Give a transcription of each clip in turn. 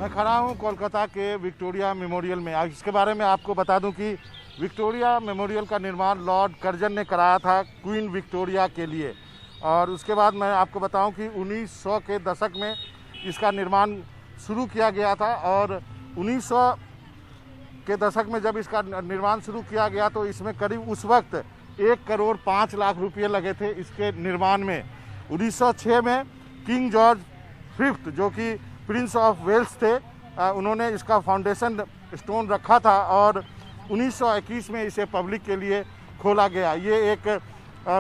मैं खड़ा हूँ कोलकाता के विक्टोरिया मेमोरियल में। इसके बारे में आपको बता दूं कि विक्टोरिया मेमोरियल का निर्माण लॉर्ड कर्जन ने कराया था क्वीन विक्टोरिया के लिए। और उसके बाद मैं आपको बताऊं कि 1900 के दशक में इसका निर्माण शुरू किया गया था। और 1900 के दशक में जब इसका निर्माण शुरू किया गया तो इसमें करीब उस वक्त 1 करोड़ 5 लाख रुपये लगे थे इसके निर्माण में। 1906 में किंग जॉर्ज फिफ्थ जो कि प्रिंस ऑफ वेल्स थे, उन्होंने इसका फाउंडेशन स्टोन रखा था और 1921 में इसे पब्लिक के लिए खोला गया। ये एक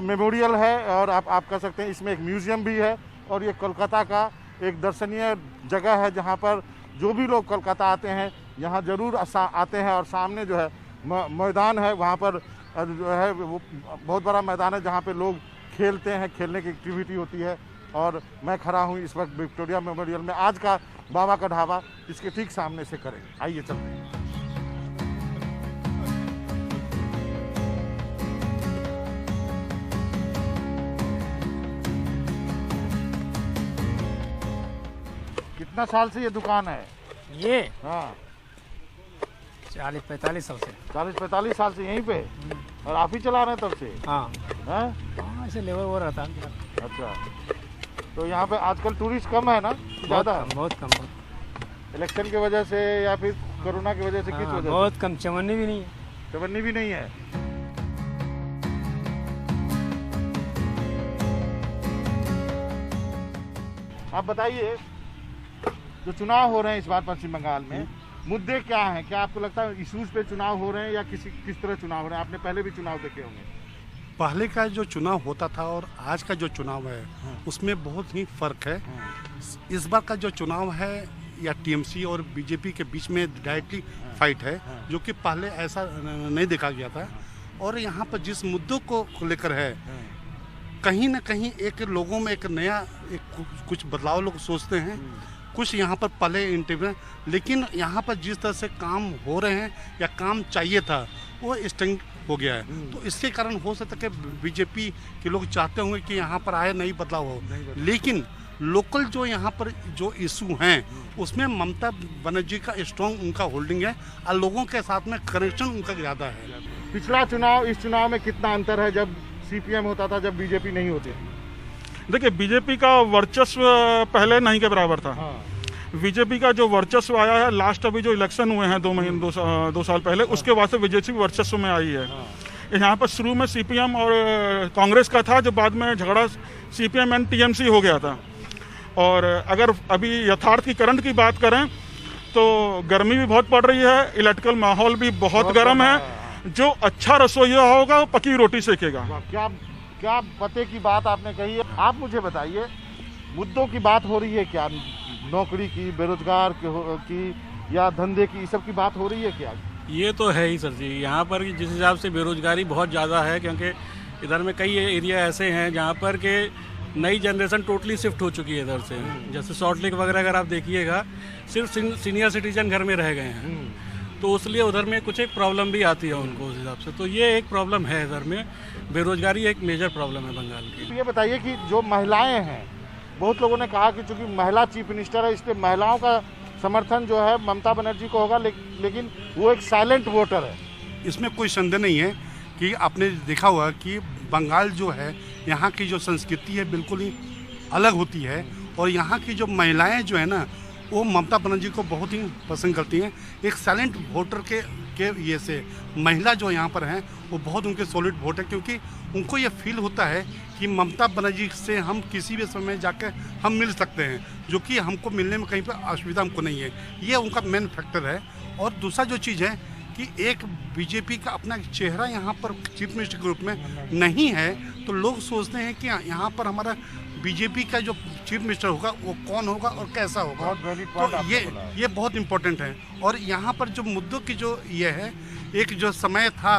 मेमोरियल है और आप कह सकते हैं इसमें एक म्यूज़ियम भी है। और ये कोलकाता का एक दर्शनीय जगह है जहाँ पर जो भी लोग कोलकाता आते हैं यहाँ ज़रूर आते हैं। और सामने जो है मैदान है, वहाँ पर जो है वो बहुत बड़ा मैदान है जहाँ पे लोग खेलते हैं, खेलने की एक्टिविटी होती है। और मैं खड़ा हूँ इस वक्त विक्टोरिया मेमोरियल में। आज का बाबा का ढाबा इसके ठीक सामने से करें। आइए चलते हैं। कितना साल से ये दुकान है? ये हाँ 40-45 साल से। 40-45 साल से यहीं पे? और आप ही चला रहे हैं तब से? हाँ हैं? ऐसे लेबर वो रहता है। अच्छा, तो यहाँ पे आजकल टूरिस्ट कम है ना? ज़्यादा? बहुत कम। इलेक्शन की वजह से या फिर कोरोना की वजह से? किस वजह से? बहुत कम। चवन्नी भी नहीं है। चवन्नी भी नहीं है। आप बताइए, जो चुनाव हो रहे हैं इस बार पश्चिम बंगाल में, मुद्दे क्या हैं? क्या आपको लगता है इश्यूज पे चुनाव हो रहे हैं या किस तरह चुनाव हो रहे हैं? आपने पहले भी चुनाव देखे होंगे। पहले का जो चुनाव होता था और आज का जो चुनाव है उसमें बहुत ही फर्क है। इस बार का जो चुनाव है या टीएमसी और बीजेपी के बीच में डायरेक्टली फाइट है, जो कि पहले ऐसा नहीं देखा गया था। और यहाँ पर जिस मुद्दों को लेकर है, कहीं ना कहीं एक लोगों में एक नया कुछ बदलाव लोग सोचते हैं। कुछ यहाँ पर पहले इंटरव्यू, लेकिन यहाँ पर जिस तरह से काम हो रहे हैं या काम चाहिए था वो स्टैंड हो गया है। तो इसके कारण हो सकता है कि बीजेपी के लोग चाहते होंगे कि यहाँ पर आए नई बदलाव हो, लेकिन लोकल जो यहाँ पर जो इशू हैं उसमें ममता बनर्जी का स्ट्रॉन्ग उनका होल्डिंग है और लोगों के साथ में कनेक्शन उनका ज़्यादा है। पिछला चुनाव इस चुनाव में कितना अंतर है जब सीपीएम होता था, जब बीजेपी नहीं होती थी? देखिए, बीजेपी का वर्चस्व पहले नहीं के बराबर था। बीजेपी का जो वर्चस्व आया है लास्ट, अभी जो इलेक्शन हुए हैं 2 साल पहले, उसके बाद से बीजेपी वर्चस्व में आई है। यहाँ पर शुरू में सीपीएम और कांग्रेस का था, जो बाद में झगड़ा सीपीएम एंड टीएमसी हो गया था। और अगर अभी यथार्थ की करंट की बात करें तो गर्मी भी बहुत पड़ रही है, इलेक्ट्रिकल माहौल भी बहुत गर्म है। जो अच्छा रसोइया होगा वो पकी रोटी सेकेगा। क्या पते की बात आपने कही है। आप मुझे बताइए, मुद्दों की बात हो रही है क्या? नौकरी की, बेरोजगार की या धंधे की, सब की बात हो रही है क्या? ये तो है ही सर जी। यहाँ पर जिस हिसाब से बेरोजगारी बहुत ज़्यादा है, क्योंकि इधर में कई एरिया ऐसे हैं जहाँ पर के नई जनरेशन टोटली शिफ्ट हो चुकी है इधर से। जैसे सॉल्ट लेक वगैरह अगर आप देखिएगा, सिर्फ सीनियर सिटीजन घर में रह गए हैं, तो इसलिए उधर में कुछ एक प्रॉब्लम भी आती है उनको उस हिसाब से। तो ये एक प्रॉब्लम है इधर में, बेरोजगारी एक मेजर प्रॉब्लम है बंगाल की। तो ये बताइए कि जो महिलाएं हैं, बहुत लोगों ने कहा कि चूंकि महिला चीफ मिनिस्टर है इसलिए महिलाओं का समर्थन जो है ममता बनर्जी को होगा, लेकिन वो एक साइलेंट वोटर है। इसमें कोई संदेह नहीं है कि आपने देखा होगा कि बंगाल जो है, यहाँ की जो संस्कृति है बिल्कुल ही अलग होती है। और यहाँ की जो महिलाएं जो है ना, वो ममता बनर्जी को बहुत ही पसंद करती हैं। एक साइलेंट वोटर के ये से महिला जो यहाँ पर हैं वो बहुत उनके सॉलिड वोट है, क्योंकि उनको ये फील होता है कि ममता बनर्जी से हम किसी भी समय जाकर हम मिल सकते हैं, जो कि हमको मिलने में कहीं पर असुविधा हमको नहीं है। ये उनका मेन फैक्टर है। और दूसरा जो चीज़ है कि एक बीजेपी का अपना चेहरा यहाँ पर चीफ मिनिस्टर के रूप में नहीं है, तो लोग सोचते हैं कि यहाँ पर हमारा बीजेपी का जो चीफ मिनिस्टर होगा वो कौन होगा और कैसा होगा। तो ये बहुत इम्पोर्टेंट है। और यहाँ पर जो मुद्दों की जो ये है, एक जो समय था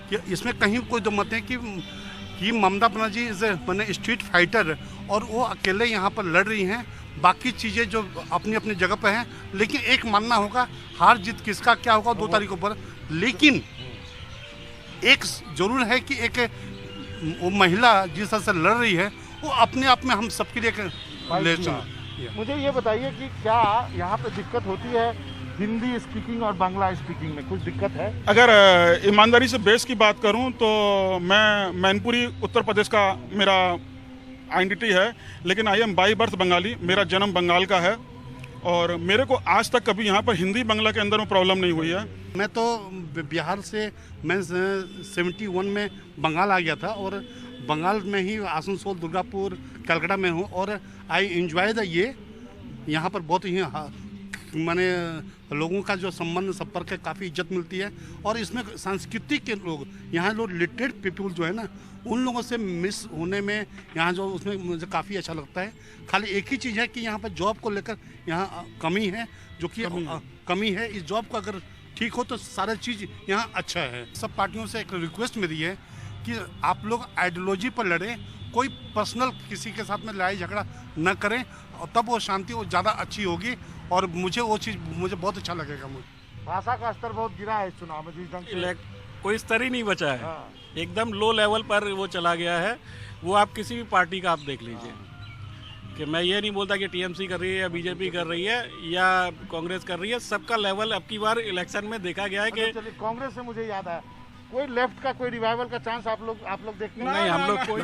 कि इसमें कहीं कोई दो मत है कि ममता बनर्जी इज मैंने स्ट्रीट फाइटर और वो अकेले यहाँ पर लड़ रही हैं, बाकी चीज़ें जो अपनी अपनी जगह पर हैं। लेकिन एक मानना होगा, हार जीत किसका क्या होगा 2 तारीखों पर, लेकिन एक जरूर है कि एक वो महिला जिस तरह से लड़ रही है वो अपने आप में हम सबके लिए मुझे ये बताइए कि क्या यहाँ पे दिक्कत होती है हिंदी स्पीकिंग और बांग्ला स्पीकिंग में, कुछ दिक्कत है? अगर ईमानदारी से बेस की बात करूं तो मैं मैनपुरी उत्तर प्रदेश का मेरा आइडेंटिटी है, लेकिन I am by birth Bengali. मेरा जन्म बंगाल का है और मेरे को आज तक कभी यहाँ पर हिंदी बांग्ला के अंदर में प्रॉब्लम नहीं हुई है। मैं तो बिहार से मैं 71 में बंगाल आ गया था और बंगाल में ही आसनसोल, दुर्गापुर, कलकत्ता में हूँ और आई एंजॉय द ये यहाँ पर बहुत ही माने लोगों का जो संबंध संपर्क है, काफ़ी इज्जत मिलती है और इसमें संस्कृति के लोग, यहाँ लोग लिटरेट पीपल जो है ना, उन लोगों से मिस होने में यहाँ जो उसमें मुझे काफ़ी अच्छा लगता है। खाली एक ही चीज़ है कि यहाँ पर जॉब को लेकर यहाँ कमी है, जो कि कमी है। इस जॉब को अगर ठीक हो तो सारा चीज़ यहाँ अच्छा है। सब पार्टियों से एक रिक्वेस्ट मेरी है कि आप लोग आइडियोलॉजी पर लड़ें, कोई पर्सनल किसी के साथ में लड़ाई झगड़ा न करें और तब वो शांति वो ज़्यादा अच्छी होगी और मुझे वो चीज़ मुझे बहुत अच्छा लगेगा। मुझे भाषा का स्तर बहुत गिरा है इस चुनाव में, जिस ढंग से कोई स्तर ही नहीं बचा है। हाँ। एकदम लो लेवल पर वो चला गया है। वो आप किसी भी पार्टी का आप देख लीजिए कि मैं ये नहीं बोलता कि टीएमसी कर रही है या बीजेपी कर रही है या कांग्रेस कर रही है, सबका लेवल अब की बार इलेक्शन में देखा गया है कि चलिए कांग्रेस से मुझे याद आया, कोई लेफ्ट का कोई रिवाइवल का चांस आप लोग देखते हैं? नहीं, हम लोग कोई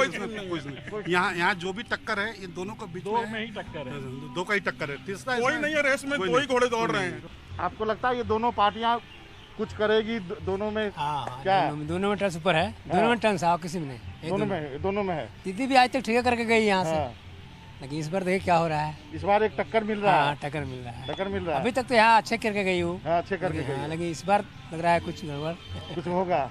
चीज नहीं। यहाँ जो भी टक्कर है इन दोनों को बीच दो में ही टक्कर है। दो का ही टक्कर है, तीसरा कोई नहीं है रेस में, दो ही घोड़े दौड़ रहे हैं। आपको लगता है ये दोनों पार्टियां कुछ करेगी? दोनों में हाँ, क्या दोनों में टर्न्स ऊपर है, दोनों में टर्न्स आओ किसी में नहीं, दोनों में है। दीदी भी आज तक ठेका करके गई यहाँ से, हाँ। लेकिन इस बार देखिए क्या हो रहा है। इस बार एक टक्कर मिल रहा हाँ, है। टक्कर मिल रहा है। टक्कर मिल रहा है। अभी तक तो यहाँ अच्छे करके गई हूँ, हाँ, अच्छे करके गई हाँ, है। लेकिन इस बार लग रहा है कुछ गड़बड़। कुछ होगा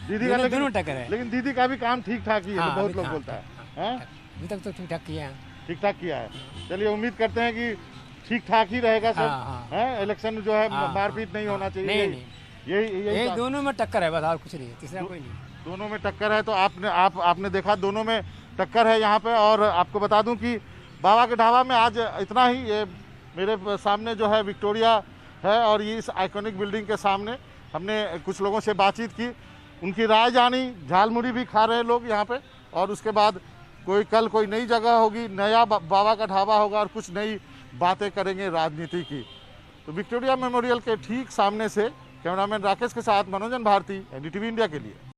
दीदी का, दोनों टक्कर है। लेकिन दीदी का भी काम ठीक ठाक ही है, हाँ, तो बहुत अभी लोग हाँ, बोलता है। हाँ? अभी तक तो ठीक ठाक किया है। ठीक ठाक किया है। चलिए उम्मीद करते हैं कि ठीक ठाक ही रहेगा सब। हाँ, हाँ। है इलेक्शन जो है हाँ, मारपीट नहीं होना चाहिए। नहीं, नहीं। यही ये दोनों में टक्कर है, बस और कुछ नहीं है, तीसरा कोई नहीं। दोनों में टक्कर है। तो आपने देखा दोनों में टक्कर है यहाँ पे। और आपको बता दूं कि बाबा के ढाबा में आज इतना ही। ये मेरे सामने जो है विक्टोरिया है और ये इस आइकॉनिक बिल्डिंग के सामने हमने कुछ लोगों से बातचीत की, उनकी राय जानी। झालमुड़ी भी खा रहे हैं लोग यहाँ पे और उसके बाद कल कोई नई जगह होगी, नया बाबा का ढाबा होगा और कुछ नई बातें करेंगे राजनीति की। तो विक्टोरिया मेमोरियल के ठीक सामने से कैमरामैन राकेश के साथ मनोजन भारती, एनडीटीवी इंडिया के लिए।